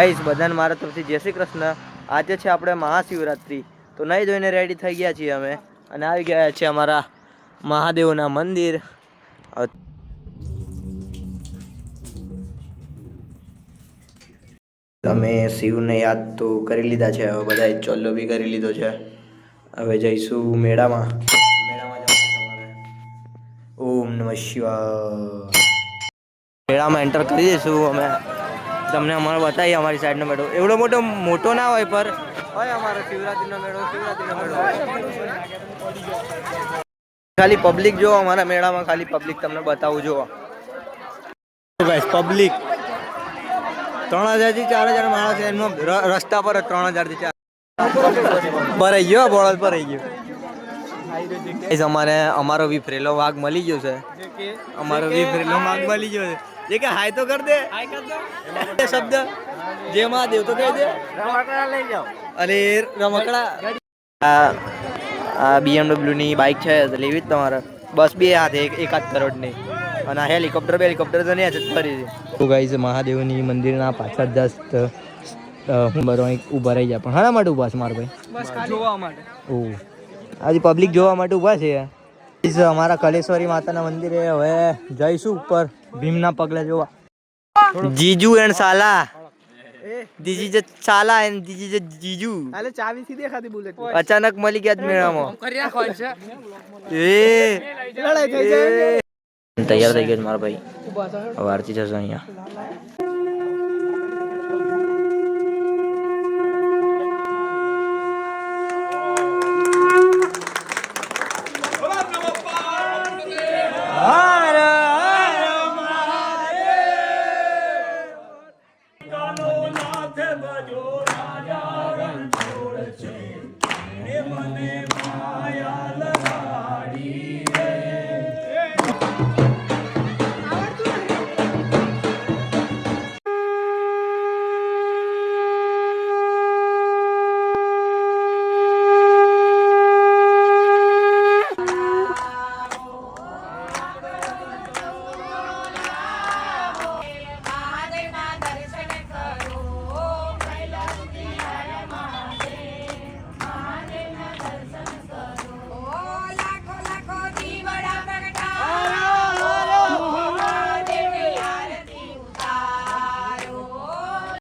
Guys બધાને મારા તરફથી જય શ્રી કૃષ્ણ. આજે છે આપણે મહાશિવરાત્રી, તો નહીં જોઈને રેડી થઈ ગયા છીએ અમે અને આવી ગયા છે અમારા મહાદેવના મંદિર. અમે શિવને યાદ તો કરી લીધા છે, હવે બધાએ ચોલ્લો બી કરી લીધો છે. હવે જઈશું મેળામાં. ઓમ નમઃ શિવાય. મેળામાં એન્ટર કરી દઈશું અમે. તમને અમારે બતાવીએ અમારી સાઈડનો મેળો. એવડો મોટો ના હોય, પર હોય અમારો શિવરાત્રીનો મેળો. ખાલી પબ્લિક જો અમારા મેળામાં, ખાલી પબ્લિક તમને બતાવું જો પબ્લિક 3000 થી 4000 માણસ છે. એનો રસ્તા પર 3000 થી 4000 ભરાઈ ગયો, બોળદ ભરાઈ ગયો. અમારો વિફરેલો વાઘ મળી ગયો છે. અમારો વિફરેલો વાઘ મળી ગયો છે. જે કે હાય તો કર દે, શબ્દ જે મહાદેવ તો કહી દે. રમકડા લઈ જાઓ. અરે રમકડા. આ BMW ની બાઇક છે, લેવી જ તમારે. બસ બે હાથે 1.5 કરોડ ની. અને હેલિકોપ્ટર તો નહીં જ ફરી છે. તો ગાઈઝ મહાદેવની મંદિરના પાછળ જસ્ટ હું ઊભા રહી જાય. પણ હાના માટે ઊભા છે મારા ભાઈ? બસ જોવા માટે. ઓહ, આજે પબ્લિક જોવા માટે ઊભા છે. અમારા કલેશ્વરી માતાના મંદિરે હવે જઈશું ઉપર ભીમના પગલે જોવા. Jiju and saala. This is saala and this is jiju. અલે ચાવી થી દેખાતી બુલેટ. અચાનક મળી ગયા મેળામાં. તૈયાર થઈ ગયો મારા ભાઈ. હવે આરતી થશે અહીંયા.